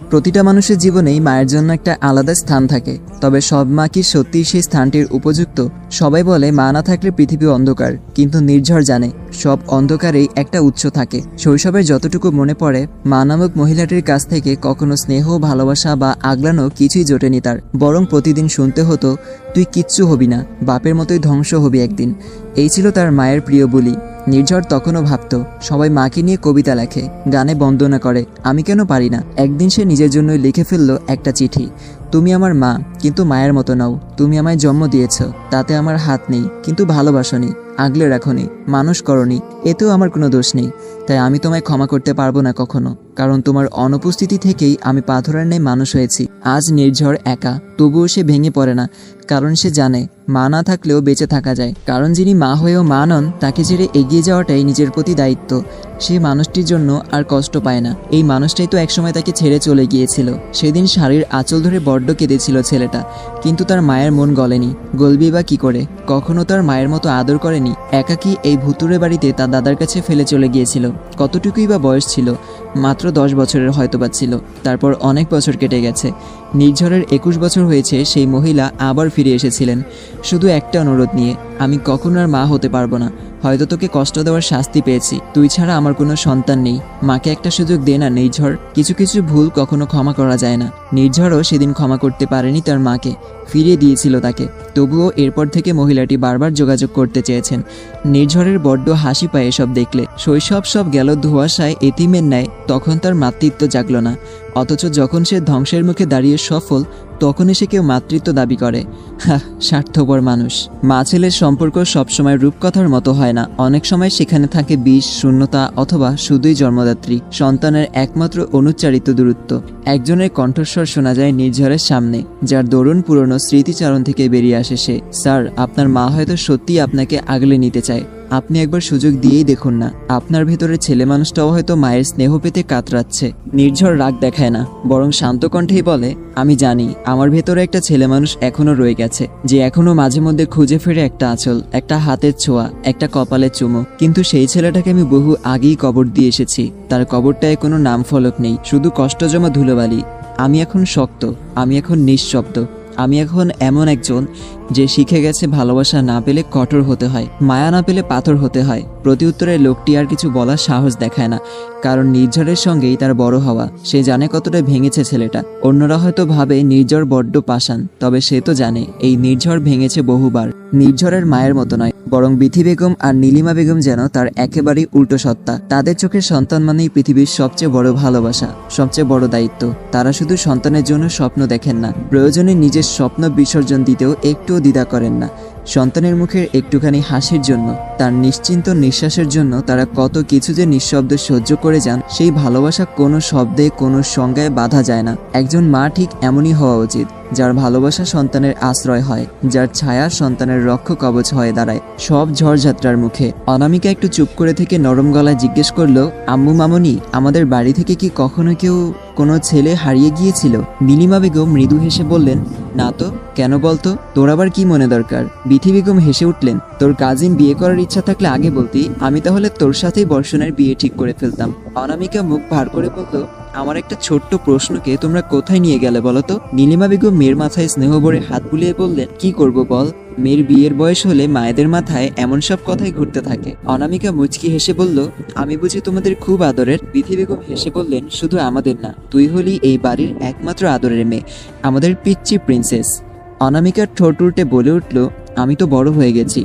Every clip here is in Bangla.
প্রতিটা মানুষের জীবনেই মায়ের জন্য একটা আলাদা স্থান থাকে, তবে সব মা কি সত্যিই সেই স্থানটির উপযুক্ত? সবাই বলে মা না থাকলে পৃথিবী অন্ধকার, কিন্তু নির্ঝর জানে সব অন্ধকারেই একটা উৎস থাকে। শৈশবের যতটুকু মনে পড়ে, মা নামক মহিলাটির কাছ থেকে কখনো স্নেহ, ভালোবাসা বা আগলানো কিছুই জোটেনি তার। বরং প্রতিদিন শুনতে হতো, তুই কিচ্ছু হবি না, বাপের মতোই ধ্বংস হবি একদিন। এই ছিল তার মায়ের প্রিয় বলি। নির্ঝর তখনও ভাবত, সবাই মাকে নিয়ে কবিতা লেখে, গানে বন্দনা করে, আমি কেন পারি না? একদিন সে নিজের জন্যই লিখে ফেলল একটা চিঠি। তুমি আমার মা, কিন্তু মায়ের মতো নাও। তুমি আমায় জন্ম দিয়েছ, তাতে আমার হাত নেই, কিন্তু ভালোবাসনি, আগলে রাখনি, মানুষ করনি, এতেও আমার কোনো দোষ নেই। তাই আমি তোমায় ক্ষমা করতে পারবো না কখনো, কারণ তোমার অনুপস্থিতি থেকেই আমি পাথরের ন্যায় মানুষ হয়েছি। আজ নির্ঝর একা, তবুও সে ভেঙে পড়ে না, কারণ সে জানে মা না থাকলেও বেঁচে থাকা যায়। কারণ যিনি মা হয়েও মা নন, তাকে ছেড়ে এগিয়ে যাওয়াটাই নিজের প্রতি দায়িত্ব। সেই মানুষটির জন্য আর কষ্ট পায় না। এই মানুষটাই তো একসময় তাকে ছেড়ে চলে গিয়েছিল। সেদিন শাড়ির আঁচল ধরে বড্ড কেঁদেছিল ছেলেটা, কিন্তু তার মায়ের মন গলেনি। গলবি বা কি করে? কখনো তার মায়ের মতো আদর করেনি। একাকী এই ভুতুরে বাড়িতে তার দাদার কাছে ফেলে চলে গিয়েছিল। কতটুকুই বা বয়স ছিল, মাত্র 10 বছরের হয়তোবা ছিল। তারপর অনেক বছর কেটে গেছে। নির্ঝরের 21 বছর হয়েছে। সেই মহিলা আবার ফিরে এসেছিলেন, শুধু একটা অনুরোধ নিয়ে, আমি কখনো আর মা হতে পারবো না। হয়তো তোকে কষ্ট দেওয়ার শাস্তি পেয়েছি, তুই ছাড়া আমার কোনো সন্তান নেই, মাকে একটা সুযোগ দে না নির্ঝর। কিছু কিছু ভুল কখনো ক্ষমা করা যায় না। নির্ঝরও সেদিন ক্ষমা করতে পারেনি তার মাকে, ফিরিয়ে দিয়েছিল তাকে। তবুও এরপর থেকে মহিলাটি বারবার যোগাযোগ করতে চেয়েছেন। নির্ঝরের বড্ড হাসি পায় এসব দেখলে। শৈশব সব গেল ধোঁয়াশায় এতিমের ন্যায়। তখন তার মাতৃত্ব জাগল না। অথচ যখন সে ধ্বংসের মুখে দাঁড়িয়ে সফল, তখন এসে কেউ মাতৃত্ব দাবি করে। স্বার্থপর মানুষ। মা ছেলের সম্পর্ক সবসময় রূপকথার মতো হয় না। অনেক সময় সেখানে থাকে বিষ, শূন্যতা, অথবা শুধুই জন্মদাত্রী সন্তানের একমাত্র অনুচ্চারিত দূরত্ব। একজনের কণ্ঠস্বর শোনা যায় নির্ঝরের সামনে, যার দরুন পুরনো স্মৃতিচারণ থেকে বেরিয়ে আসে সে। স্যার, আপনার মা হয়তো সত্যিই আপনাকে আগলে নিতে চায়। আপনি একবার সুযোগ দিয়েই দেখুন না। আপনার ভেতরে ছেলে মানুষটাও হয়তো মায়ের স্নেহ পেতে কাতরাচ্ছে। নির্ঝর রাগ দেখায় না, বরং শান্ত কণ্ঠেই বলে, আমি জানি আমার ভেতরে একটা ছেলে মানুষ এখনো রয়ে গেছে, যে এখনো মাঝে মধ্যে খুঁজে ফিরে একটা আঁচল, একটা হাতের ছোঁয়া, একটা কপালের চুমো। কিন্তু সেই ছেলেটাকে আমি বহু আগেই কবর দিয়ে এসেছি। তার কবরটায় কোনো নাম ফলক নেই, শুধু কষ্ট জমা ধুলোবালি। আমি এখন শক্ত, আমি এখন নিঃশব্দ। আমি এখন এমন একজন যে শিখে গেছে ভালোবাসা না পেলে কঠোর হতে হয়, মায়া না পেলে পাথর হতে হয়। প্রতি উত্তরে লোকটি আর কিছু বলার সাহস দেখায় না, কারণ নির্ঝরের সঙ্গেই তার বড় হওয়া। সে জানে কতটা ভেঙেছে ছেলেটা। অন্যরা হয়তো ভাবে নির্ঝর বড্ড পাষাণ, তবে সে তো জানে এই নির্ঝর ভেঙেছে বহুবার। নির্ঝরের মায়ের মতো নয়, বরং বিথি বেগম আর নীলিমা বেগম যেন তার একেবারেই উল্টো সত্তা। তাদের চোখের সন্তান মানেই পৃথিবীর সবচেয়ে বড় ভালোবাসা, সবচেয়ে বড় দায়িত্ব। তারা শুধু সন্তানের জন্য স্বপ্ন দেখেন না, প্রয়োজনে নিজের স্বপ্ন বিসর্জন দিতেও একটুও দ্বিধা করেন না। সন্তানের মুখের একটুখানি হাসির জন্য, তার নিশ্চিন্ত নিঃশ্বাসের জন্য তারা কত কিছু যে নিঃশব্দে সহ্য করে যান। সেই ভালোবাসা কোনো শব্দে, কোনো সংজ্ঞায় বাধা যায় না। একজন মা ঠিক এমনই হওয়া উচিত, যার ভালোবাসা সন্তানের আশ্রয় হয়, যার ছায়া সন্তানের রক্ষ কবচ হয়ে দাঁড়ায় সব ঝড়ঝাত্রার মুখে। অনামিকা একটু চুপ করে থেকে নরম গলায় জিজ্ঞেস করলো, আম্মু মামনি, আমাদের বাড়ি থেকে কি কখনো কেউ কোনো ছেলে হারিয়ে গিয়েছিল? নীলিমা বেগম মৃদু হেসে বললেন, না তো, কেন বলতো? তোর আবার কি মনে দরকার? বিথি বেগম হেসে উঠলেন, তোর কাজিন বিয়ে করার ইচ্ছা থাকলে আগে বলতি, আমি তাহলে তোর সাথেই বর্ষণের বিয়ে ঠিক করে ফেলতাম। অনামিকা মুখ ভার করে বলল, আমার একটা ছোট্ট প্রশ্নকে তোমরা কোথায় নিয়ে গেলে বলো তো? নীলিমা বেগম মেয়ের মাথায় স্নেহ ভরে হাত বুলিয়ে বললেন, কি করব বল? মেয়ের বিয়ের বয়স হলে মায়েদের মাথায় এমন সব কথাই ঘুরতে থাকে। অনামিকা মুচকি হেসে বলল, আমি বুঝি তোমাদের খুব আদরের? বিথি বেগম হেসে বললেন, শুধু আমাদের না, তুই হলি এই বাড়ির একমাত্র আদরের মেয়ে, আমাদের পিচ্চি প্রিন্সেস। অনামিকার ঠোঁট উল্টে বলে উঠল, আমি তো বড় হয়ে গেছি,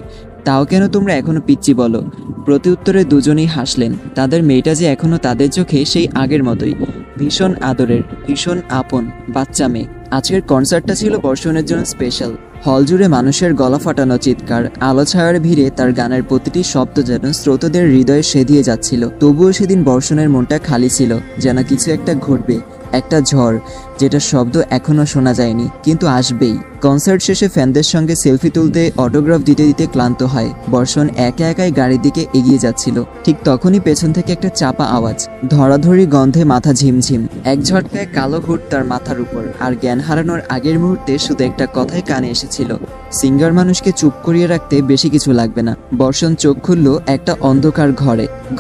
তাও কেন তোমরা এখনো পিচ্চি বলো? প্রতি উত্তরে দুজনেই হাসলেন। তাদের মেয়েটা যে এখনো তাদের চোখে সেই আগের মতোই, ভীষণ আদরের, ভীষণ আপন বাচ্চা মেয়ে। আজকের কনসার্টটা ছিল বর্ষণের জন্য স্পেশাল। হল জুড়ে মানুষের গলা ফাটানো চিৎকার, আলো ছায়ার ভিড়ে তার গানের প্রতিটি শব্দ যেন শ্রোতাদের হৃদয়ে সেধিয়ে যাচ্ছিল। তবুও সেদিন বর্ষণের মনটা খালি ছিল, যেন কিছু একটা ঘটবে, একটা ঝড়, যেটা শব্দ এখনো শোনা যায়নি, কিন্তু আসবেই। কনসার্ট শেষে ফ্যানদের সঙ্গে সেলফি তুলতে অটোগ্রাফ দিতে দিতে ক্লান্ত হয়। বর্ষণ একা একাই গাড়ির দিকে এগিয়ে যাচ্ছিল। ঠিক তখনই পেছন থেকে একটা চাপা আওয়াজ, ধরাধরি গন্ধে মাথা ঝিমঝিম। এক ঝটকায় কালো হুড তার মাথার উপর, আর জ্ঞান হারানোর আগের মুহূর্তে শুধু একটা কথাই কানে এসেছিল, সিঙ্গার মানুষকে চুপ করিয়ে রাখতে বেশি কিছু লাগবে না। বর্ষণ চোখ খুলল একটা অন্ধকার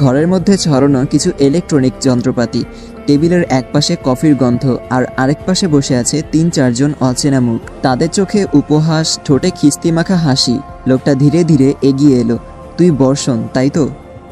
ঘরের মধ্যে ছড়ানো কিছু ইলেকট্রনিক যন্ত্রপাতি। টেবিলের এক পাশে কফির গন্ধ, আর আরেক পাশে বসে আছে ৩-৪ জন অচেনা মুখ। তাদের চোখে উপহাস, ঠোঁটে খিস্তি মাখা হাসি। লোকটা ধীরে ধীরে এগিয়ে এলো। তুই বর্ষণ, তাই তো?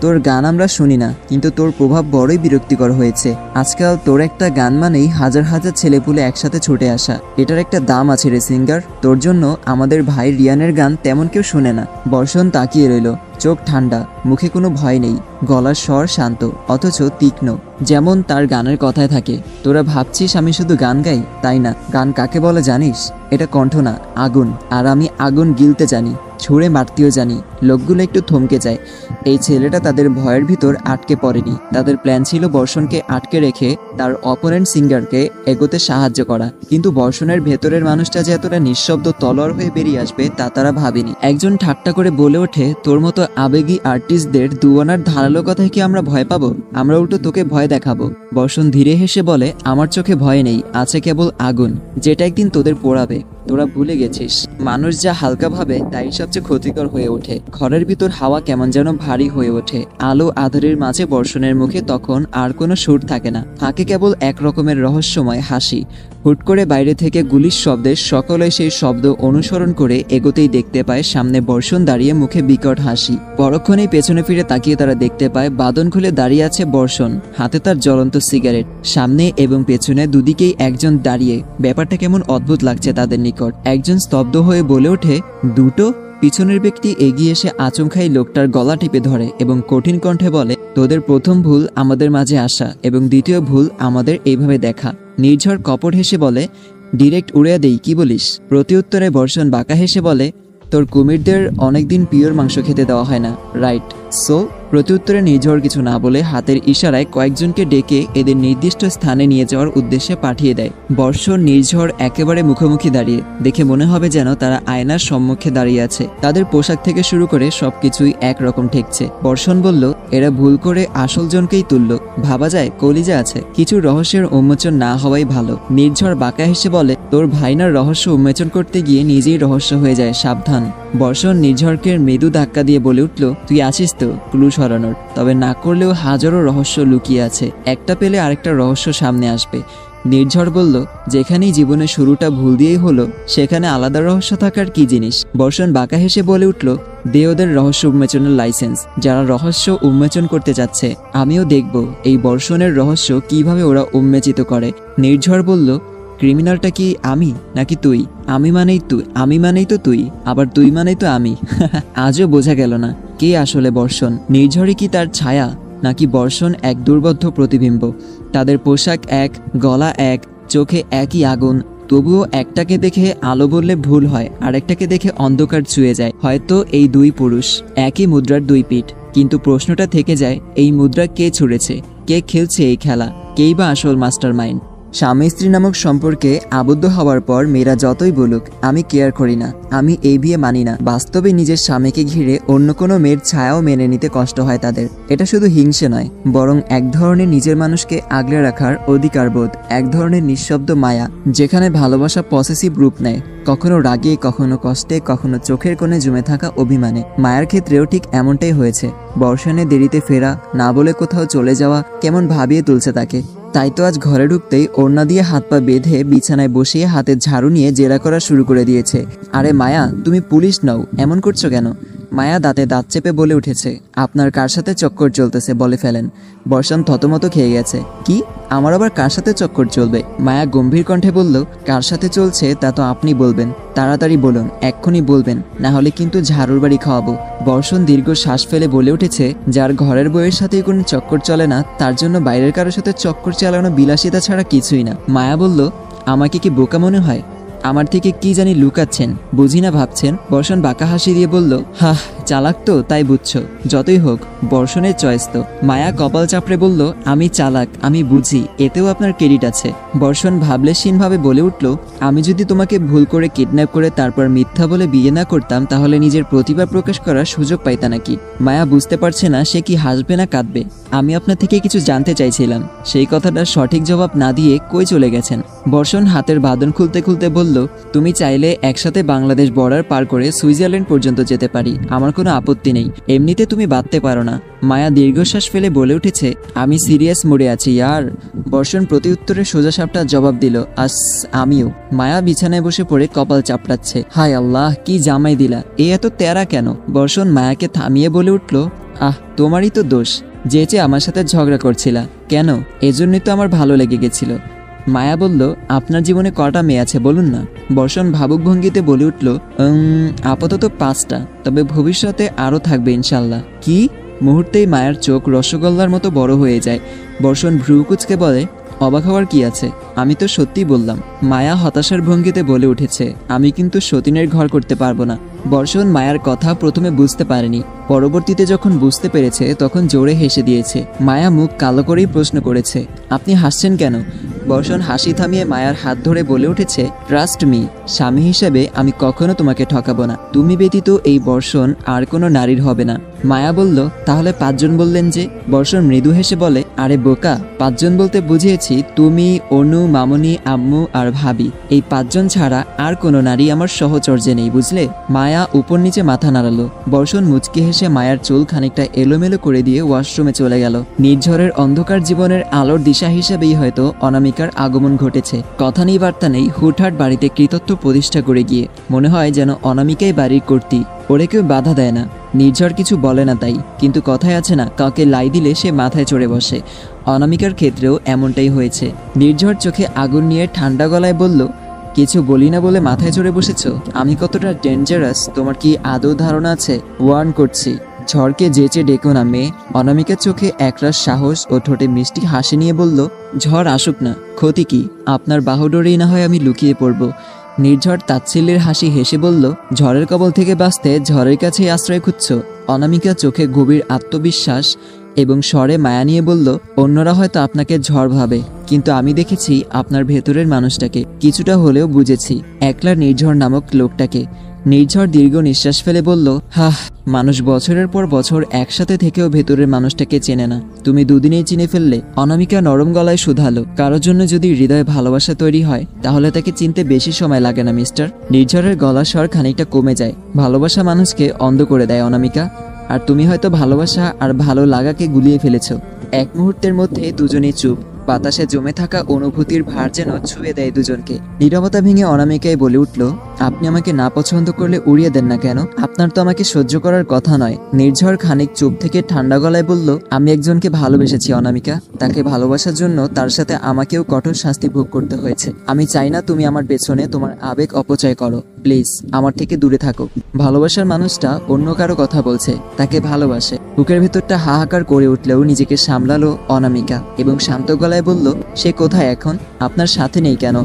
তোর গান আমরা শুনি না, কিন্তু তোর প্রভাব বড়ই বিরক্তিকর হয়েছে। আজকাল তোর একটা গান মানেই হাজার হাজার ছেলেপুলে একসাথে ছুটে আসা। এটার একটা দাম আছে রে সিঙ্গার। তোর জন্য আমাদের ভাই রিয়ানের গান তেমন কেউ শোনে না। বর্ষণ তাকিয়ে রইল, চোখ ঠান্ডা, মুখে কোনো ভয় নেই, গলার স্বর শান্ত অথচ তীক্ষ্ণ, যেমন তার গানের কথায় থাকে। তোরা ভাবছিস আমি শুধু গান গাই, তাই না। গান কাকে বলে জানিস? এটা কণ্ঠ না, আগুন। আর আমি আগুন গিলতে জানি, ছুঁড়ে মারতেও জানি। লোকগুলো একটু থমকে যায়। এই ছেলেটা তাদের ভয়ের ভিতর আটকে পড়েনি। তাদের প্ল্যান ছিল বর্ষণকে আটকে রেখে তার অপোনেন্ট সিঙ্গারকে এগোতে সাহায্য করা, কিন্তু বর্ষণের ভেতরের মানুষটা যে এতটা নিঃশব্দ তলোয়ার হয়ে বেরিয়ে আসবে তা তারা ভাবেনি। একজন ঠাট্টা করে বলে ওঠে, তোর মতো আবেগী আর্টিস্টদের দুয়ানার ধারালো কথায় কি আমরা ভয় পাবো? আমরা উল্টো তোকে ভয় দেখাবো। বর্ষণ ধীরে হেসে বলে, আমার চোখে ভয় নেই, আছে কেবল আগুন, যেটা একদিন তোদের পোড়াবে। তোরা ভুলে গেছিস, মানুষ যা হালকা ভাবে তাই সবচেয়ে ক্ষতিকর হয়ে ওঠে। ঘরের ভিতর হাওয়া কেমন যেন ভারী হয়ে ওঠে। আলো আঁধারের মাঝে বর্ষণের মুখে তখন আর কোনো সুর থাকে না, থাকে কেবল এক রকমের রহস্যময় হাসি। হুট করে বাইরে থেকে গুলির শব্দে সকলে সেই শব্দ অনুসরণ করে এগোতেই দেখতে পায় সামনে বর্ষণ দাঁড়িয়ে, মুখে বিকট হাসি। পরক্ষণেই পেছনে ফিরে তাকিয়ে তারা দেখতে পায় বাদন খুলে দাঁড়িয়ে আছে বর্ষণ, হাতে তার জ্বলন্ত সিগারেট। সামনে এবং পেছনে দুদিকেই একজন দাঁড়িয়ে। ব্যাপারটা কেমন অদ্ভুত লাগছে তাদের নিকট। একজন স্তব্ধ হয়ে বলে ওঠে, দুটো? পিছনের ব্যক্তি এগিয়ে এসে আচমকাই লোকটার গলা টিপে ধরে এবং কঠিন কণ্ঠে বলে, তোদের প্রথম ভুল আমাদের মাঝে আসা, এবং দ্বিতীয় ভুল আমাদের এইভাবে দেখা। নির্ঝর কপট হেসে বলে, ডিরেক্ট উড়িয়ে দেই, কি বলিস? প্রতি উত্তরে বর্ষণ বাঁকা হেসে বলে, তোর কুমিরদের অনেকদিন পিওর মাংস খেতে দেওয়া হয় না, রাইট? সো প্রত্যুত্তরে নির্ঝর কিছু না বলে হাতের ইশারায় কয়েকজনকে ডেকে এদের নির্দিষ্ট স্থানে নিয়ে যাওয়ার উদ্দেশ্যে পাঠিয়ে দেয়। বর্ষণ নির্ঝর একেবারে মুখোমুখি দাঁড়িয়ে, দেখে মনে হবে যেন তারা আয়নার সম্মুখে দাঁড়িয়ে আছে। তাদের পোশাক থেকে শুরু করে সবকিছুই একরকম ঠেকছে। বর্ষণ বলল, এরা ভুল করে আসল জনকেই তুলল। ভাবা যায় কলিজা আছে, কিছু রহস্যের উন্মোচন না হওয়াই ভালো। নির্ঝর বাঁকা হেসে বলে, তোর ভাইনার রহস্য উন্মোচন করতে গিয়ে নিজেই রহস্য হয়ে যায়, সাবধান। বর্ষণ নির্ঝরকে মৃদু ধাক্কা দিয়ে বলে উঠল, তুই আসিস তো ক্লু সরানোর? তবে না করলেও হাজারো রহস্য লুকিয়ে আছে, একটা পেলে আরেকটা রহস্য সামনে আসবে। নির্ঝর বলল, যেখানেই জীবনের শুরুটা ভুল দিয়েই হলো, সেখানে আলাদা রহস্য থাকার কি জিনিস? বর্ষণ বাঁকা হেসে বলে উঠল, দে ওদের রহস্য উন্মোচনের লাইসেন্স। যারা রহস্য উন্মোচন করতে যাচ্ছে, আমিও দেখব এই বর্ষণের রহস্য কিভাবে ওরা উন্মোচিত করে। নির্ঝর বলল, ক্রিমিনালটা কি আমি নাকি তুই? আমি মানেই তো তুই, আবার তুই মানেই তো আমি। আজও বোঝা গেল না কে আসলে বর্ষণ। নির্ঝরই কি তার ছায়া, নাকি বর্ষণ এক দুর্বোধ্য প্রতিবিম্ব? তাদের পোশাক এক, গলা এক, চোখে একই আগুন, তবুও একটাকে দেখে আলো বললে ভুল হয়, আরেকটাকে দেখে অন্ধকার ছুঁয়ে যায়। হয়তো এই দুই পুরুষ, একই মুদ্রার দুই পিঠ। কিন্তু প্রশ্নটা থেকে যায়, এই মুদ্রা কে ছুঁড়েছে? কে খেলছে এই খেলা? কেই বা আসল মাস্টার মাইন্ড? স্বামী স্ত্রী নামক সম্পর্কে আবদ্ধ হওয়ার পর মেয়েরা যতই বলুক আমি কেয়ার করি না, আমি এই বিয়ে মানি না, বাস্তবে নিজের স্বামীকে ঘিরে অন্য কোনো মেয়ের ছায়াও মেনে নিতে কষ্ট হয় তাদের। এটা শুধু হিংসে নয়, বরং এক ধরনের নিজের মানুষকে আগলে রাখার অধিকারবোধ, এক ধরনের নিঃশব্দ মায়া, যেখানে ভালোবাসা পসেসিভ রূপ নেয়, কখনো রাগে, কখনো কষ্টে, কখনো চোখের কোণে জমে থাকা অভিমানে। মায়ের ক্ষেত্রেও ঠিক এমনটাই হয়েছে। বর্ষণে দেরিতে ফেরা, না বলে কোথাও চলে যাওয়া কেমন ভাবিয়ে তুলছে তাকে। তাই তো আজ ঘরে ঢুকতেই ওড়না দিয়ে হাত পা বেঁধে বিছানায় বসিয়ে হাতে ঝাড়ু নিয়ে জেরা করা শুরু করে দিয়েছে। আরে মায়া, তুমি পুলিশ নও, এমন করছো কেন? মায়া দাঁতে দাঁত চেপে বলে উঠেছে, আপনার কার সাথে চক্কর চলতেছে বলে ফেলেন। বর্ষণ থতমত খেয়ে গেছে। কি? আমার আবার কার সাথে চক্কর চলবে? মায়া গম্ভীর কণ্ঠে বলল, কার সাথে চলছে তা তো আপনি বলবেন, তাড়াতাড়ি বলুন, এক্ষুনি বলবেন, না হলে কিন্তু ঝাড়ুর বাড়ি খাওয়াবো। বর্ষণ দীর্ঘ শ্বাস ফেলে বলে উঠেছে, যার ঘরের বউয়ের সাথেই কোনো চক্কর চলে না, তার জন্য বাইরের কারোর সাথে চক্কর চালানো বিলাসিতা ছাড়া কিছুই না। মায়া বলল, আমাকে কি বোকা মনে হয়? আমার থেকে কি জানি লুকাচ্ছেন, বুঝি না ভাবছেন? বর্ষণ বাঁকা হাসি দিয়ে বলল, হাহ, চালাক তো তাই বুঝছো, যতই হোক বর্ষণের চয়েস তো। মায়া কপাল চাপড়ে বলল, আমি চালাক, আমি বুঝি, এতেও আপনার ক্রেডিট আছে। বর্ষণ ভাবলেশহীনভাবে বলে উঠল, আমি যদি তোমাকে ভুল করে কিডন্যাপ করে তারপর মিথ্যা বলে বিয়ে না করতাম তাহলে নিজের প্রতিভা প্রকাশ করার সুযোগ পাইতা নাকি? মায়া বুঝতে পারছে না সে কি হাসবে না কাঁদবে। আমি আপনার থেকে কিছু জানতে চাইছিলাম। সেই কথাটার সঠিক জবাব না দিয়ে কই চলে গেছেন? বর্ষণ হাতের বাঁধন খুলতে খুলতে বলল, তুমি চাইলে একসাথে বাংলাদেশ বর্ডার পার করে সুইজারল্যান্ড পর্যন্ত যেতে পারি, আমার কোনো আপত্তি নেই। এমনিতে তুমি বাঁধতে পারো না। মায়া দীর্ঘশ্বাস ফেলে বলে উঠেছে, আমি সিরিয়াস মোডে আছি ইয়ার। বর্ষণ প্রতি উত্তরে সোজাসাপটা জবাব দিল, আমিও। মায়া বিছানায় বসে পড়ে কপাল চাপড়াচ্ছে। হায় আল্লাহ, কি জামাই দিলা, এত তেরা কেন? বর্ষণ মায়াকে থামিয়ে বলে উঠল, তোমারই তো দোষ, যে আমার সাথে ঝগড়া করছিলা কেন? এজন্যই তো আমার ভালো লেগে গেছিল। মায়া বলল, আপনার জীবনে কটা মেয়ে আছে বলুন না? বর্ষণ ভাবুক ভঙ্গিতে বলে উঠল, আপাতত 5টা, তবে ভবিষ্যতে আরও থাকবে ইনশাল্লাহ। কি? মুহূর্তেই মায়ের চোখ রসগোল্লার মতো বড় হয়ে যায়। বর্ষণ ভ্রু কুঁচকে বলে, অবাক হওয়ার কি আছে, আমি তো সত্যি বললাম। মায়া হতাশার ভঙ্গিতে বলে উঠেছে, আমি কিন্তু সতীনের ঘর করতে পারবো না। বর্ষণ মায়ার কথা প্রথমে বুঝতে পারেনি, পরবর্তীতে যখন বুঝতে পেরেছে তখন জোরে হেসে দিয়েছে। মায়া মুখ কালো করেই প্রশ্ন করেছে, আপনি হাসছেন কেন? বর্ষণ হাসি থামিয়ে মায়ার হাত ধরে বলে উঠেছে, ট্রাস্ট মি, স্বামী হিসেবে আমি কখনো তোমাকে ঠকাবো না। তুমি ব্যতীত এই বর্ষণ আর কোনো নারীর হবে না। মায়া বলল, তাহলে 5 জন বললেন যে? বর্ষণ মৃদু হেসে বলে, আরে বোকা, 5 জন বলতে বুঝিয়েছি তুমি, অনু, মামনি, আম্মু আর ভাবি। এই 5 জন ছাড়া আর কোনো নারী আমার সহচর্যে নেই, বুঝলে? মায়া উপর নিচে মাথা নাড়ালো। বর্ষণ মুচকি হেসে মায়ার চুল খানিকটা এলোমেলো করে দিয়ে ওয়াশরুমে চলে গেল। নির্ঝরের অন্ধকার জীবনের আলোর দিশা হিসেবেই হয়তো অনামিকার আগমন ঘটেছে। কথা নেই বার্তা নেই, হুটহাট বাড়িতে কৃতত্ব প্রতিষ্ঠা করে গিয়ে মনে হয় যেন অনামিকাই বাড়ির কর্ত্রী। ওরে কেউ বাধা দেয় না, নির্ঝর কিছু বলে না তাই। কিন্তু কথায় আছে না, কাউকে লাই দিলে সে মাথায় চড়ে বসে। অনামিকার ক্ষেত্রেও এমনটাই হয়েছে। নির্ঝর চোখে আগুন নিয়ে ঠান্ডা গলায় বলল, কিছু বলি না বলে মাথায় চড়ে বসেছ? আমি কতটা ডেঞ্জারাস তোমার কি আদৌ ধারণা আছে? ওয়ার্ন করছি, ঝড়কে যেচে ডেকো না মেয়ে। অনামিকার চোখে একরাশ সাহস ও ঠোঁটে মিষ্টি হাসি নিয়ে বলল, ঝড় আসুক না, ক্ষতি কি? আপনার বাহুডোরেই না হয় আমি লুকিয়ে পড়ব। নির্ঝর তাচ্ছিল্যের হাসি হেসে বলল, ঝড়ের কবল থেকে বাঁচতে ঝড়ের কাছেই আশ্রয় খুঁজছ? অনামিকা চোখে গভীর আত্মবিশ্বাস এবং স্বরে মায়া নিয়ে বলল, অন্যরা হয়তো আপনাকে ঝড় ভাবে, কিন্তু আমি দেখেছি আপনার ভেতরের মানুষটাকে, কিছুটা হলেও বুঝেছি, একলা নির্ঝর নামক লোকটাকে। নির্ঝর দীর্ঘ নিঃশ্বাস ফেলে বলল, মানুষ বছরের পর বছর একসাথে থেকেও ভেতরের মানুষটাকে চেনে না, তুমি দুদিনেই চিনে ফেললে। অনামিকা নরম গলায় শুধালো, কারোর জন্য যদি হৃদয়ে ভালোবাসা তৈরি হয় তাহলে তাকে চিনতে বেশি সময় লাগে না মিস্টার। নির্ঝরের গলার স্বর খানিকটা কমে যায়। ভালোবাসা মানুষকে অন্ধ করে দেয় অনামিকা, আর তুমি হয়তো ভালোবাসা আর ভালো লাগাকে গুলিয়ে ফেলেছ। এক মুহূর্তের মধ্যে দুজনেই চুপ। বাতাসে জমে থাকা অনুভূতির ভার যেন ছুঁয়ে দেয় দুজনকে। নীরবতা ভেঙে অনামিকায় বলে উঠল, আপনি আমাকে না পছন্দ করলে উড়িয়ে দেন না কেন? আপনার তো আমাকে সহ্য করার কথা নয়। নির্ঝর খানিক চুপ থেকে ঠান্ডা গলায় বলল, আমি একজনকে ভালোবেসেছি অনামিকা, তাকে ভালোবাসার জন্য তার সাথে আমাকেও কঠোর শাস্তি ভোগ করতে হয়েছে। আমি চাই না তুমি আমার পেছনে তোমার আবেগ অপচয় করো। প্লিজ আমার থেকে দূরে থাকো। ভালোবাসার মানুষটা অন্য কারো কথা বলছে, তাকে ভালোবাসে। বুকের ভেতরটা হাহাকার করে উঠলেও নিজেকে সামলালো অনামিকা এবং শান্ত গলায় বলল, সে কোথায় এখন? আপনার সাথে নেই কেন?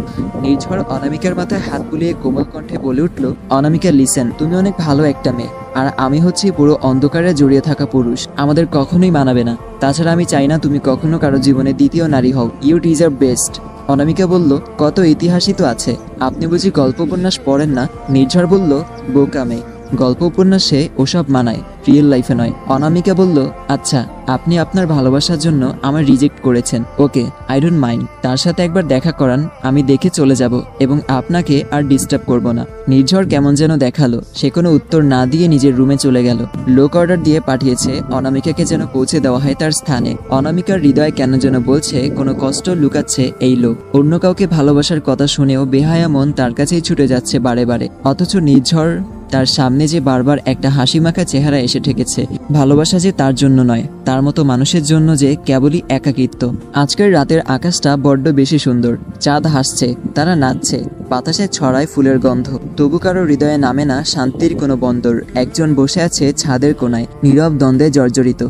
নির্ঝর অনামিকার মাথায় হাত বুলিয়ে কোমল কণ্ঠে বলে উঠল, অনামিকা লিসেন, তুমি অনেক ভালো একটা মেয়ে, আর আমি হচ্ছি পুরো অন্ধকারে জড়িয়ে থাকা পুরুষ। আমাদের কখনোই মানাবে না। তাছাড়া আমি চাই না তুমি কখনো কারো জীবনে দ্বিতীয় নারী হও। You deserve best. অনামিকা বলল, কত ইতিহাসই তো আছে, আপনি বুঝি গল্প উপন্যাস পড়েন না? নির্ঝর বলল, বোকা মেয়ে, গল্প উপন্যাসে ওসব মানায়, রিয়েল লাইফে নয়। অনামিকা বলল, আচ্ছা, আপনি আপনার ভালোবাসার জন্য আমার রিজেক্ট করেছেন, ওকে, আই ডোন্ট মাইন্ড। তার সাথে একবার দেখা করান, আমি দেখে চলে যাব এবং আপনাকে আর ডিস্টার্ব করব না। নির্ঝর কেমন যেন দেখালো। সে কোনো উত্তর না দিয়ে নিজের রুমে চলে গেল। লোক অর্ডার দিয়ে পাঠিয়েছে অনামিকাকে যেন পৌঁছে দেওয়া হয় তার স্থানে। অনামিকার হৃদয় কেন যেন বলছে কোনো কষ্ট লুকাচ্ছে এই লোক। অন্য কাউকে ভালোবাসার কথা শুনেও বেহায়া মন তার কাছেই ছুটে যাচ্ছে বারে বারে। অথচ নির্ঝর তার সামনে যে বারবার একটা হাসি মাখা চেহারা এসে ঠেকেছে। ভালোবাসা যে তার জন্য নয়, তার মতো মানুষের জন্য যে কেবলই একাকিত্ব। আজকের রাতের আকাশটা বড্ড বেশি সুন্দর। চাঁদ হাসছে, তারা নাচছে, বাতাসে ছড়ায় ফুলের গন্ধ। তবু কারো হৃদয়ে নামে না শান্তির কোনো বন্দর। একজন বসে আছে ছাদের কোনায়, নীরব দ্বন্দ্বে জর্জরিত।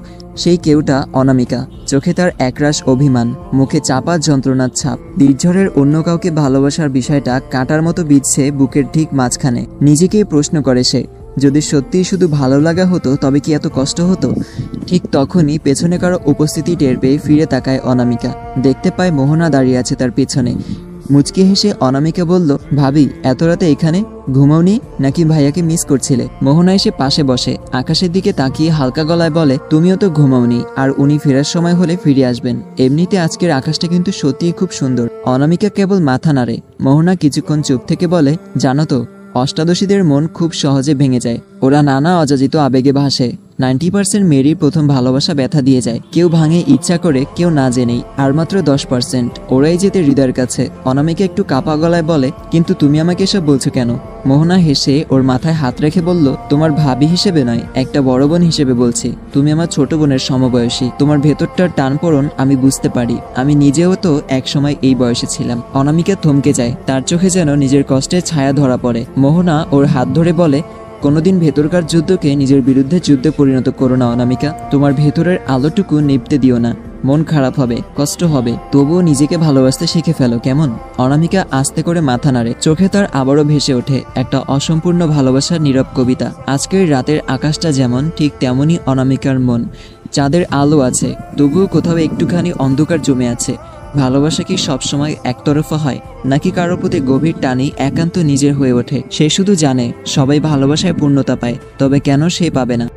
সেই কেউটা অনামিকা। চোখে তার একরাশ অভিমান, মুখে চাপা যন্ত্রণার ছাপ। নির্ঝরের অন্য কাউকে ভালোবাসার বিষয়টা কাঁটার মতো বিঁধছে বুকের ঠিক মাঝখানে। নিজেকেই প্রশ্ন করে সে, যদি সত্যিই শুধু ভালো লাগা হতো তবে কি এত কষ্ট হতো? ঠিক তখনই পেছনে কারো উপস্থিতি টের পেয়ে ফিরে তাকায় অনামিকা। দেখতে পায় মোহনা দাঁড়িয়ে আছে তার পেছনে। মুচকি হেসে অনামিকা বলল, ভাবি এত রাতে এখানে ঘুমাওনি নাকি ভাইয়াকে মিস করছিলে? মোহনা এসে পাশে বসে আকাশের দিকে তাকিয়ে হালকা গলায় বলে, তুমিও তো ঘুমাওনি, আর উনি ফেরার সময় হলে ফিরে আসবেন। এমনিতে আজকের আকাশটা কিন্তু সত্যিই খুব সুন্দর। অনামিকা কেবল মাথা নাড়ে। মোহনা কিছুক্ষণ চুপ থেকে বলে, জানো তো অষ্টাদশীদের মন খুব সহজে ভেঙে যায়। ওরা নানা অযাচিত আবেগে ভাসে। 90% মেয়েরই প্রথম ভালোবাসা ব্যথা দিয়ে যায়। কেউ ভাঙে ইচ্ছা করে, কেউ না জেনেই। আর মাত্র 10% ওরাই যেতে হৃদয়ের কাছে। অনামিকা একটু কাপা গলায় বলে, কিন্তু তুমি আমাকে এসব বলছো কেন? মোহনা হেসে ওর মাথায় হাত রেখে বলল, তোমার ভাবি হিসেবে নয়, একটা বড় বোন হিসেবে বলছি। তুমি আমার ছোট বোনের সমবয়সী। তোমার ভেতরটার টানপোড়েন আমি বুঝতে পারি। আমি নিজেও তো একসময় এই বয়সে ছিলাম। অনামিকা থমকে যায়। তার চোখে যেন নিজের কষ্টের ছায়া ধরা পড়ে। মোহনা ওর হাত ধরে বলে, কোনোদিন ভেতরকার যুদ্ধকে নিজের বিরুদ্ধে যুদ্ধে পরিণত করো না অনামিকা। তোমার ভেতরের আলোটুকু নিভতে দিও না। মন খারাপ হবে, কষ্ট হবে, তবুও নিজেকে ভালোবাসতে শিখে ফেলো, কেমন? অনামিকা আস্তে করে মাথা নাড়ে। চোখে তার আবারও ভেসে ওঠে একটা অসম্পূর্ণ ভালোবাসার নীরব কবিতা। আজকের রাতের আকাশটা যেমন, ঠিক তেমনই অনামিকার মন। চাঁদের আলো আছে, তবুও কোথাও একটুখানি অন্ধকার জমে আছে। ভালোবাসা কি সবসময় একতরফা হয়, নাকি কারোর প্রতি গভীর টানি একান্ত নিজের হয়ে ওঠে? সে শুধু জানে সবাই ভালোবাসায় পূর্ণতা পায়, তবে কেন সে পাবে না?